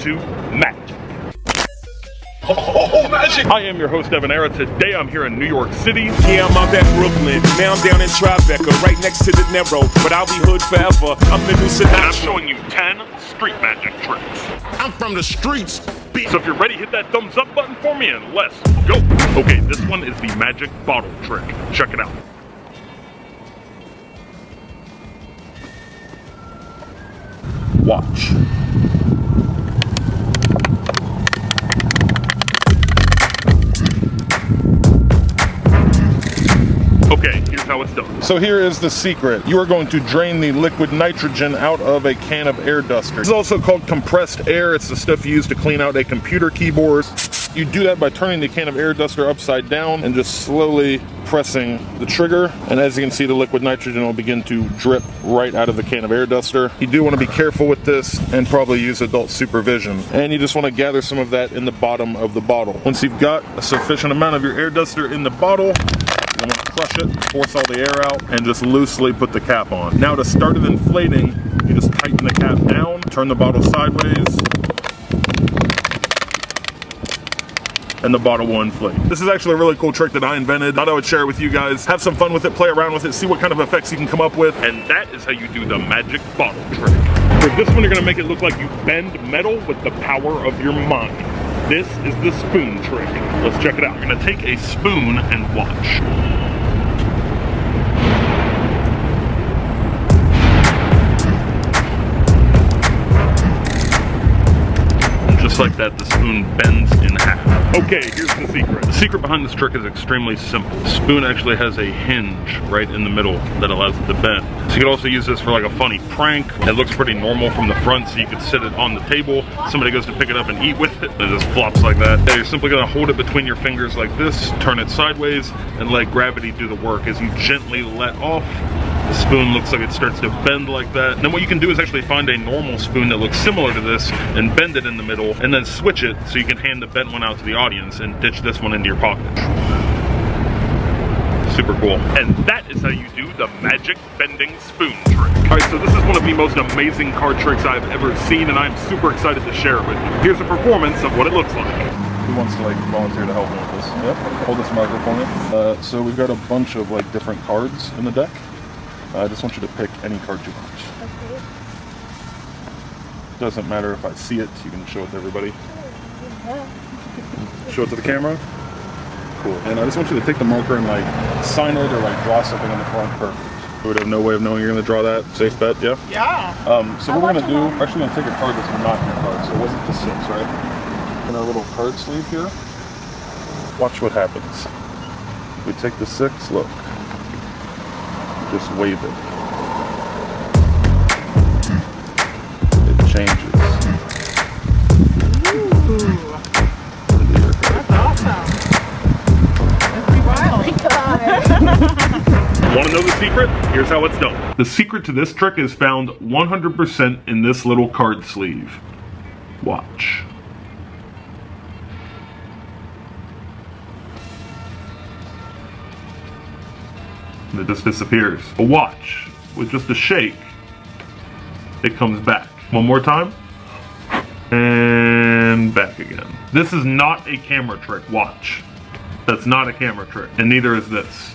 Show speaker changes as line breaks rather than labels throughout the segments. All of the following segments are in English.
to magic. Oh, magic! I am your host, EvanEra. Today I'm here in New York City.
Yeah, I'm up at Brooklyn. Now I'm down in Tribeca, right next to the Narrow. But I'll be hood forever. I'm the new Sinatra.
And I'm showing you 10 street magic tricks.
I'm from the streets.
So if you're ready, hit that thumbs up button for me and let's go. Okay, this one is the magic bottle trick. Check it out. Watch. Okay, here's how it's done.
So here is the secret. You are going to drain the liquid nitrogen out of a can of air duster. This is also called compressed air. It's the stuff you use to clean out a computer keyboard. You do that by turning the can of air duster upside down and just slowly pressing the trigger. And as you can see, the liquid nitrogen will begin to drip right out of the can of air duster. You do want to be careful with this and probably use adult supervision. And you just want to gather some of that in the bottom of the bottle. Once you've got a sufficient amount of your air duster in the bottle, I'm going to crush it, force all the air out, and just loosely put the cap on. Now to start it inflating, you just tighten the cap down, turn the bottle sideways, and the bottle will inflate. This is actually a really cool trick that I invented. Thought I would share it with you guys. Have some fun with it, play around with it, see what kind of effects you can come up with.
And that is how you do the magic bottle trick. For this one, you're gonna make it look like you bend metal with the power of your mind. This is the spoon trick. Let's check it out. You're gonna take a spoon and watch. Just like that, the spoon bends in half. Okay, here's the secret. The secret behind this trick is extremely simple. The spoon actually has a hinge right in the middle that allows it to bend. So you can also use this for like a funny prank. It looks pretty normal from the front, so you could sit it on the table. Somebody goes to pick it up and eat with it, and it just flops like that. Yeah, you're simply gonna hold it between your fingers like this, turn it sideways, and let gravity do the work. As you gently let off, the spoon looks like it starts to bend like that. And then what you can do is actually find a normal spoon that looks similar to this and bend it in the middle, and then switch it so you can hand the bent one out to the audience and ditch this one into your pocket. Super cool. And that is how you do the magic bending spoon trick. Alright, so this is one of the most amazing card tricks I've ever seen, and I'm super excited to share it with you. Here's a performance of what it looks like.
Who wants to like volunteer to help me with this? Yep. Hold this marker for me. So we've got a bunch of like different cards in the deck. I just want you to pick any card you want.
Okay.
Doesn't matter if I see it, you can show it to everybody. Show it to the camera. Cool. And I just want you to take the marker and like sign it or like draw something on the front. Perfect. We would have no way of knowing you're going to draw that. Safe bet, yeah?
Yeah.
So what we're going to do, we're actually going to take a card that's not your card, so it wasn't the 6, right? In our little card sleeve here, watch what happens. We take the 6, look. Just wave it. It changes.
Ooh. That's awesome. That's pretty wild.
Want to know the secret? Here's how it's done. The secret to this trick is found 100% in this little card sleeve. Watch. And it just disappears. But watch, with just a shake, it comes back. One more time, and back again. This is not a camera trick, watch. That's not a camera trick, and neither is this.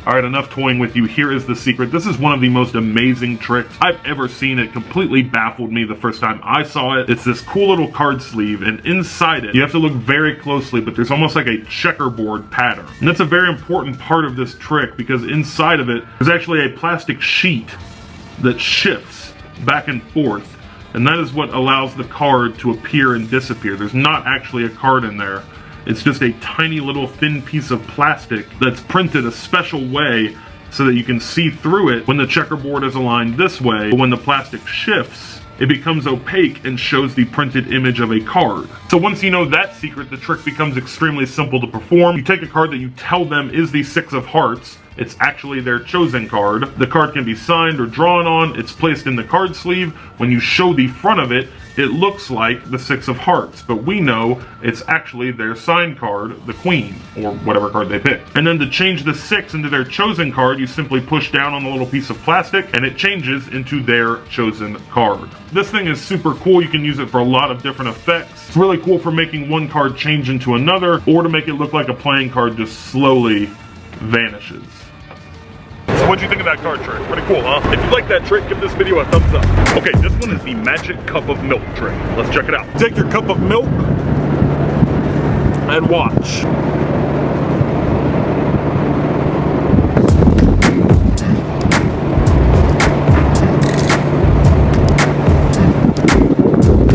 All right, enough toying with you. Here is the secret. This is one of the most amazing tricks I've ever seen. It completely baffled me the first time I saw it. It's this cool little card sleeve, and inside it, you have to look very closely, but there's almost like a checkerboard pattern. And that's a very important part of this trick because inside of it, there's actually a plastic sheet that shifts back and forth. And that is what allows the card to appear and disappear. There's not actually a card in there. It's just a tiny little thin piece of plastic that's printed a special way so that you can see through it when the checkerboard is aligned this way. But when the plastic shifts, it becomes opaque and shows the printed image of a card. So once you know that secret, the trick becomes extremely simple to perform. You take a card that you tell them is the 6 of hearts. It's actually their chosen card. The card can be signed or drawn on. It's placed in the card sleeve. When you show the front of it, it looks like the 6 of hearts, but we know it's actually their sign card, the queen, or whatever card they pick. And then to change the 6 into their chosen card, you simply push down on the little piece of plastic and it changes into their chosen card. This thing is super cool. You can use it for a lot of different effects. It's really cool for making one card change into another, or to make it look like a playing card just slowly vanishes. So what'd you think of that card trick? Pretty cool, huh? If you like that trick, give this video a thumbs up. Okay, this one is the magic cup of milk trick. Let's check it out. Take your cup of milk and watch.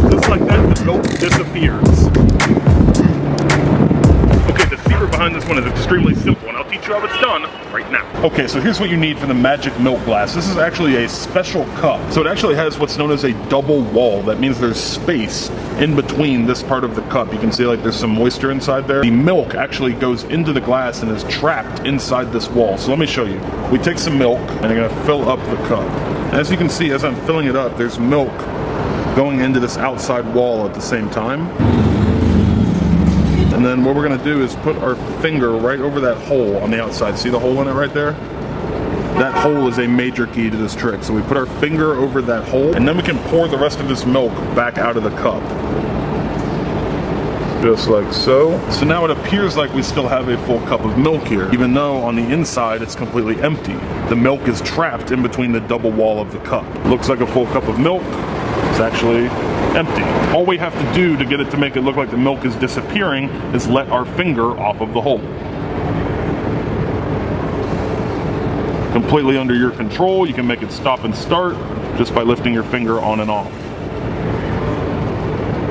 Just like that, the milk disappears. Okay, the secret behind this one is extremely simple, and I'll teach you how it's done right now.
Okay, so here's what you need for the magic milk glass. This is actually a special cup. So it actually has what's known as a double wall. That means there's space in between this part of the cup. You can see like there's some moisture inside there. The milk actually goes into the glass and is trapped inside this wall. So let me show you. We take some milk and I'm gonna fill up the cup. As you can see, as I'm filling it up, there's milk going into this outside wall at the same time. And then what we're gonna do is put our finger right over that hole on the outside. See the hole in it right there? That hole is a major key to this trick. So we put our finger over that hole, and then we can pour the rest of this milk back out of the cup. Just like so. So now it appears like we still have a full cup of milk here, even though on the inside it's completely empty. The milk is trapped in between the double wall of the cup. Looks like a full cup of milk. It's actually empty. All we have to do to get it to make it look like the milk is disappearing is let our finger off of the hole. Completely under your control. You can make it stop and start just by lifting your finger on and off.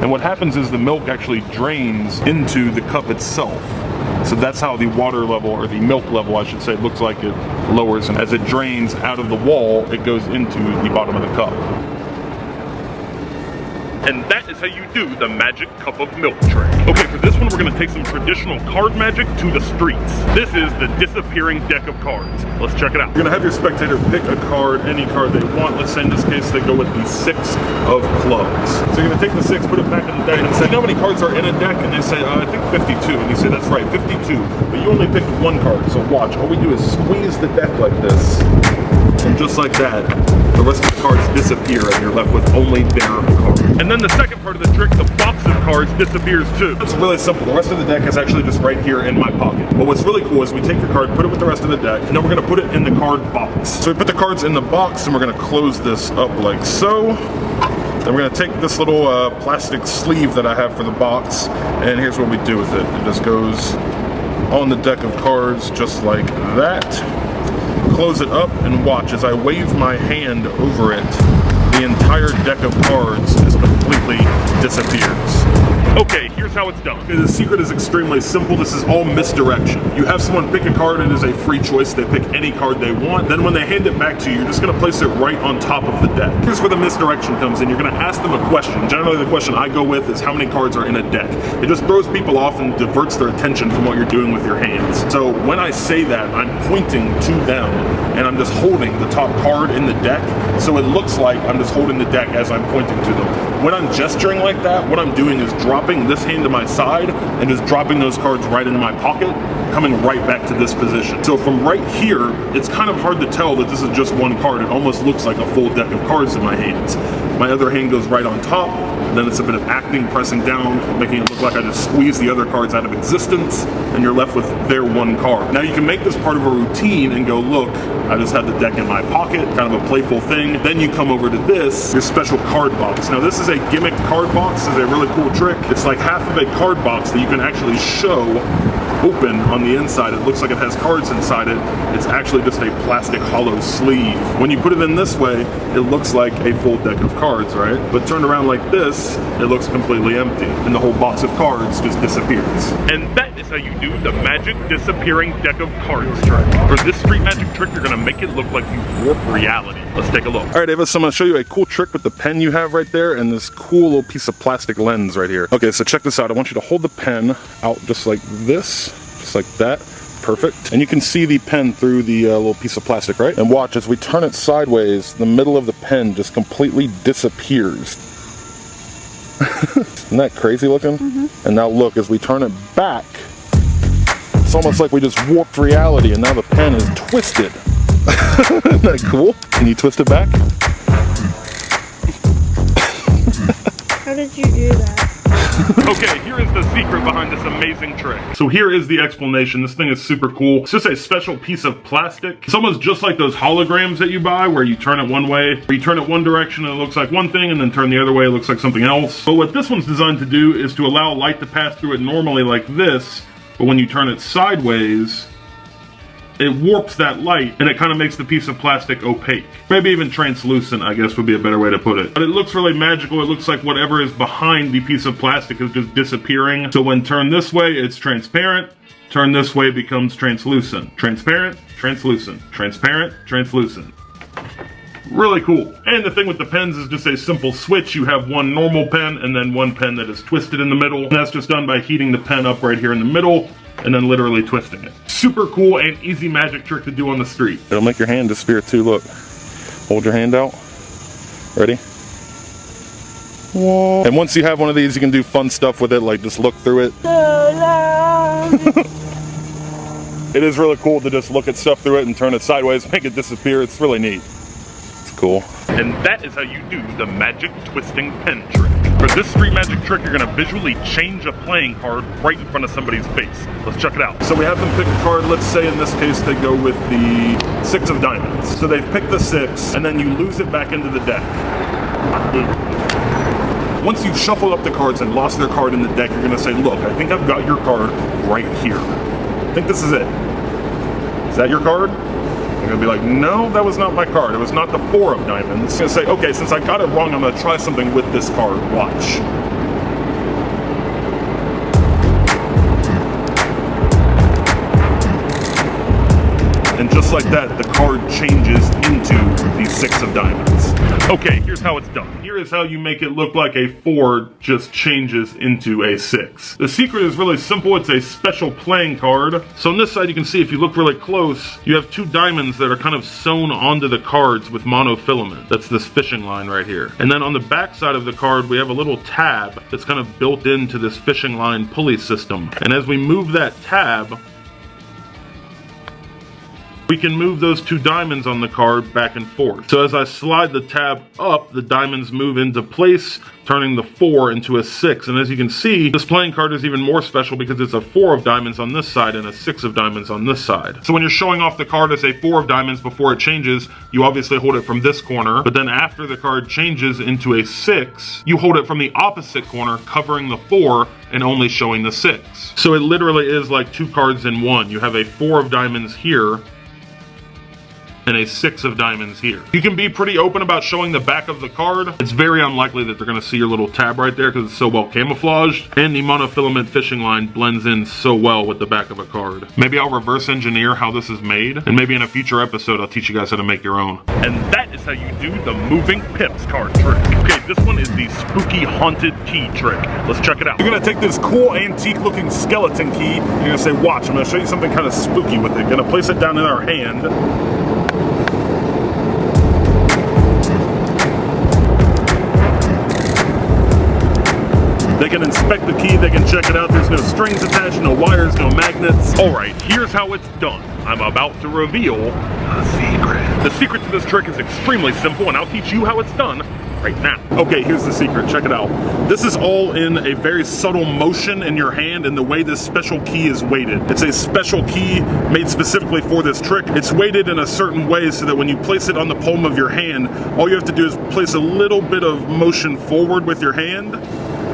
And what happens is the milk actually drains into the cup itself. So that's how the water level, or the milk level I should say, looks like it lowers, and as it drains out of the wall, it goes into the bottom of the cup. And that is how you do the magic cup of milk trick. Okay, for this one we're gonna take some traditional card magic to the streets. This is the disappearing deck of cards. Let's check it out. You're gonna have your spectator pick a card, any card they want. Let's say in this case they go with the 6 of clubs. So you're gonna take the 6, put it back in the deck, and say, you know how many cards are in a deck? And they say, I think 52. And you say, that's right, 52. But you only picked one card, so watch. All we do is squeeze the deck like this. And just like that, the rest of the cards disappear and you're left with only their card. And then the second part of the trick, the box of cards disappears too. It's really simple. The rest of the deck is actually just right here in my pocket. But what's really cool is we take the card, put it with the rest of the deck, and then we're gonna put it in the card box. So we put the cards in the box and we're gonna close this up like so. Then we're gonna take this little plastic sleeve that I have for the box, and here's what we do with it. It just goes on the deck of cards just like that. Close it up and watch as I wave my hand over it. The entire deck of cards just completely disappears. Okay, here's how it's done. The secret is extremely simple. This is all misdirection. You have someone pick a card, it is a free choice. They pick any card they want. Then when they hand it back to you, you're just gonna place it right on top of the deck. Here's where the misdirection comes in. You're gonna ask them a question. Generally the question I go with is how many cards are in a deck. It just throws people off and diverts their attention from what you're doing with your hands. So when I say that, I'm pointing to them and I'm just holding the top card in the deck. So it looks like I'm just holding the deck as I'm pointing to them. When I'm gesturing like that, what I'm doing is dropping this hand to my side and just dropping those cards right into my pocket, coming right back to this position. So from right here, it's kind of hard to tell that this is just one card. It almost looks like a full deck of cards in my hands. My other hand goes right on top, then it's a bit of acting, pressing down, making it look like I just squeezed the other cards out of existence, and you're left with their one card. Now you can make this part of a routine and go, look, I just had the deck in my pocket, kind of a playful thing. Then you come over to this, your special card box. Now this is a gimmick card box. This is a really cool trick. It's like half of a card box that you can actually show open on the inside. It looks like it has cards inside it. It's actually just a plastic hollow sleeve. When you put it in this way, it looks like a full deck of cards, right? But turned around like this, it looks completely empty, and the whole box of cards just disappears. And that is how you do the magic disappearing deck of cards trick. For this street magic trick, you're gonna make it look like you warp reality. Let's take a look. All right, Ava, so I'm gonna show you a cool trick with the pen you have right there and this cool little piece of plastic lens right here. Okay, so check this out. I want you to hold the pen out just like this, just like that. Perfect. And you can see the pen through the little piece of plastic, right? And watch, as we turn it sideways, the middle of the pen just completely disappears. Isn't that crazy looking? And now look, as we turn it back, it's almost like we just warped reality and now the pen is twisted. Isn't that cool? Can you twist it back?
How did you do that?
Okay, here is the secret behind this amazing trick. So here is the explanation. This thing is super cool. It's just a special piece of plastic. It's almost just like those holograms that you buy where you turn it one way, or you turn it one direction and it looks like one thing, and then turn the other way, it looks like something else. But what this one's designed to do is to allow light to pass through it normally like this, but when you turn it sideways, it warps that light and it kind of makes the piece of plastic opaque. Maybe even translucent, I guess would be a better way to put it. But it looks really magical. It looks like whatever is behind the piece of plastic is just disappearing. So when turned this way, it's transparent. Turn this way, it becomes translucent. Transparent, translucent, transparent, translucent. Really cool. And the thing with the pens is just a simple switch. You have one normal pen and then one pen that is twisted in the middle. And that's just done by heating the pen up right here in the middle and then literally twisting it. Super cool and easy magic trick to do on the street.
It'll make your hand disappear too, look. Hold your hand out. Ready? Whoa. And once you have one of these, you can do fun stuff with it, like just look through it. It is really cool to just look at stuff through it and turn it sideways, make it disappear. It's really neat. It's cool.
And that is how you do the magic twisting pen trick. For this street magic trick, you're gonna visually change a playing card right in front of somebody's face. Let's check it out.
So we have them pick a card. Let's say in this case they go with the 6 of diamonds. So they've picked the 6 and then you lose it back into the deck. Once you've shuffled up the cards and lost their card in the deck, you're gonna say, look, I think I've got your card right here. I think this is it. Is that your card? I'm gonna be like, no, that was not my card. It was not the 4 of diamonds. I'm gonna say, okay, since I got it wrong, I'm gonna try something with this card. Watch. And just like that, the card changes into the 6 of diamonds.
Okay, here's how it's done. Here is how you make it look like a 4 just changes into a 6. The secret is really simple. It's a special playing card. So on this side, you can see if you look really close, you have 2 diamonds that are kind of sewn onto the cards with monofilament. That's this fishing line right here. And then on the back side of the card, we have a little tab that's kind of built into this fishing line pulley system. And as we move that tab, we can move those 2 diamonds on the card back and forth. So as I slide the tab up, the diamonds move into place, turning the 4 into a 6. And as you can see, this playing card is even more special because it's a 4 of diamonds on this side and a 6 of diamonds on this side. So when you're showing off the card as a 4 of diamonds before it changes, you obviously hold it from this corner, but then after the card changes into a 6, you hold it from the opposite corner, covering the 4 and only showing the 6. So it literally is like 2 cards in one. You have a 4 of diamonds here, and a 6 of diamonds here. You can be pretty open about showing the back of the card. It's very unlikely that they're gonna see your little tab right there because it's so well camouflaged, and the monofilament fishing line blends in so well with the back of a card. Maybe I'll reverse engineer how this is made, and maybe in a future episode I'll teach you guys how to make your own. And that is how you do the moving pips card trick. Okay, this one is the spooky haunted key trick. Let's check it out.
You're gonna take this cool antique looking skeleton key. You're gonna say, watch, I'm gonna show you something kind of spooky with it. You're gonna place it down in our hand. They can inspect the key, they can check it out. There's no strings attached, no wires, no magnets.
All right, here's how it's done. I'm about to reveal the secret. The secret to this trick is extremely simple, and I'll teach you how it's done right now.
Okay, here's the secret, check it out. This is all in a very subtle motion in your hand and the way this special key is weighted. It's a special key made specifically for this trick. It's weighted in a certain way so that when you place it on the palm of your hand, all you have to do is place a little bit of motion forward with your hand,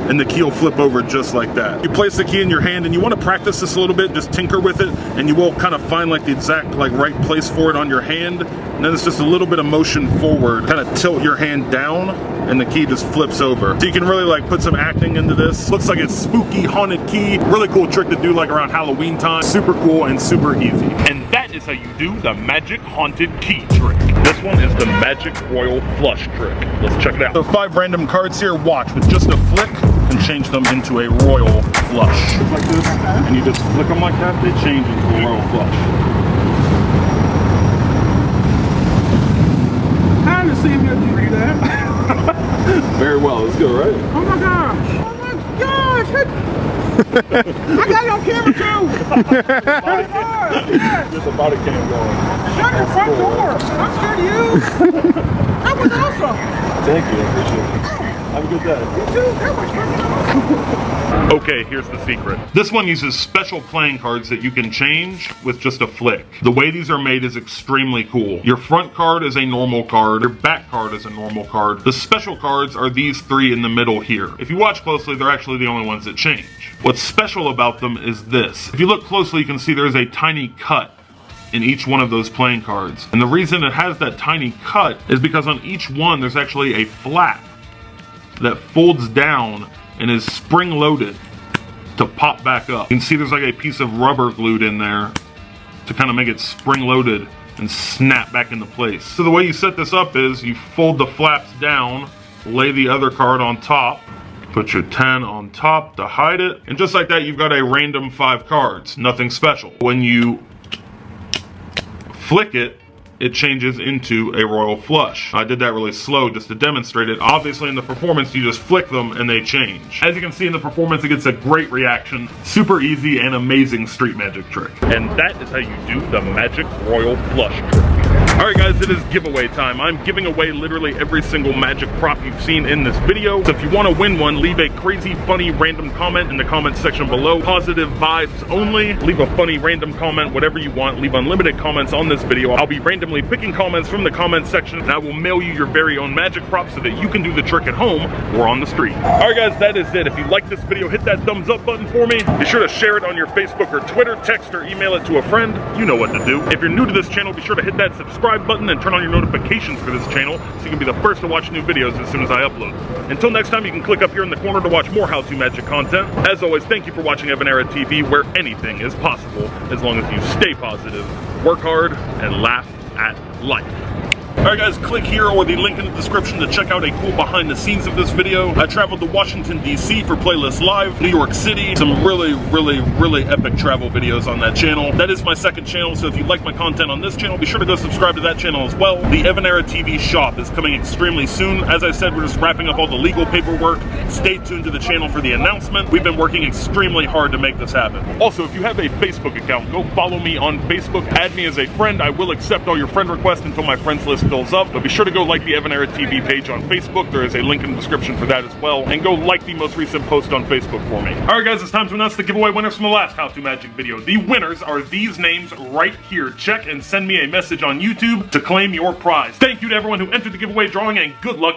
and the key will flip over just like that. You place the key in your hand and you want to practice this a little bit, just tinker with it, and you will kind of find like the exact right place for it on your hand. And then it's just a little bit of motion forward, kind of tilt your hand down, and the key just flips over. So you can really like put some acting into this. Looks like it's spooky, haunted key. Really cool trick to do like around Halloween time. Super cool and super easy.
And that is how you do the magic haunted key trick. This one is the magic royal flush trick. Let's check it out.
So 5 random cards here, watch, with just a flick, and change them into a royal flush. Like this, and you just flick them like that, they change into a royal flush.
I haven't seen him do that.
Very well, let's go, right?
Oh my gosh. I got it on camera too!
There's a body cam going.
Shut your front door! I'm scared of you! That was awesome!
Thank you, I appreciate it. Have a good day.
You too! That was freaking awesome!
Okay, here's the secret. This one uses special playing cards that you can change with just a flick. The way these are made is extremely cool. Your front card is a normal card. Your back card is a normal card. The special cards are these three in the middle here. If you watch closely, they're actually the only ones that change. What's special about them is this. If you look closely, you can see there's a tiny cut in each one of those playing cards. And the reason it has that tiny cut is because on each one, there's actually a flap that folds down and is spring-loaded to pop back up. You can see there's like a piece of rubber glued in there to kind of make it spring-loaded and snap back into place. So the way you set this up is you fold the flaps down, lay the other card on top, put your 10 on top to hide it, and just like that, you've got a random 5 cards. Nothing special. When you flick it, it changes into a royal flush. I did that really slow just to demonstrate it. Obviously in the performance, you just flick them and they change. As you can see in the performance, it gets a great reaction. Super easy and amazing street magic trick. And that is how you do the magic royal flush trick. Alright guys, it is giveaway time. I'm giving away literally every single magic prop you've seen in this video. So if you want to win one, leave a crazy, funny, random comment in the comment section below. Positive vibes only. Leave a funny, random comment, whatever you want. Leave unlimited comments on this video. I'll be randomly picking comments from the comment section, and I will mail you your very own magic prop so that you can do the trick at home or on the street. Alright guys, that is it. If you like this video, hit that thumbs up button for me. Be sure to share it on your Facebook or Twitter, text or email it to a friend. You know what to do. If you're new to this channel, be sure to hit that subscribe button and turn on your notifications for this channel so you can be the first to watch new videos as soon as I upload. Until next time, you can click up here in the corner to watch more how-to magic content. As always, thank you for watching EvanEraTV, where anything is possible as long as you stay positive, work hard, and laugh at life. Alright guys, click here or the link in the description to check out a cool behind the scenes of this video. I traveled to Washington, D.C. for Playlist Live, New York City, some really epic travel videos on that channel. That is my second channel, so if you like my content on this channel, be sure to go subscribe to that channel as well. The EvanEraTV shop is coming extremely soon. As I said, we're just wrapping up all the legal paperwork. Stay tuned to the channel for the announcement. We've been working extremely hard to make this happen. Also, if you have a Facebook account, go follow me on Facebook. Add me as a friend. I will accept all your friend requests until my friends list fills up, but be sure to go like the EvanEraTV page on Facebook. There is a link in the description for that as well, and go like the most recent post on Facebook for me. Alright guys, it's time to announce the giveaway winners from the last How To Magic video. The winners are these names right here. Check and send me a message on YouTube to claim your prize. Thank you to everyone who entered the giveaway drawing, and good luck to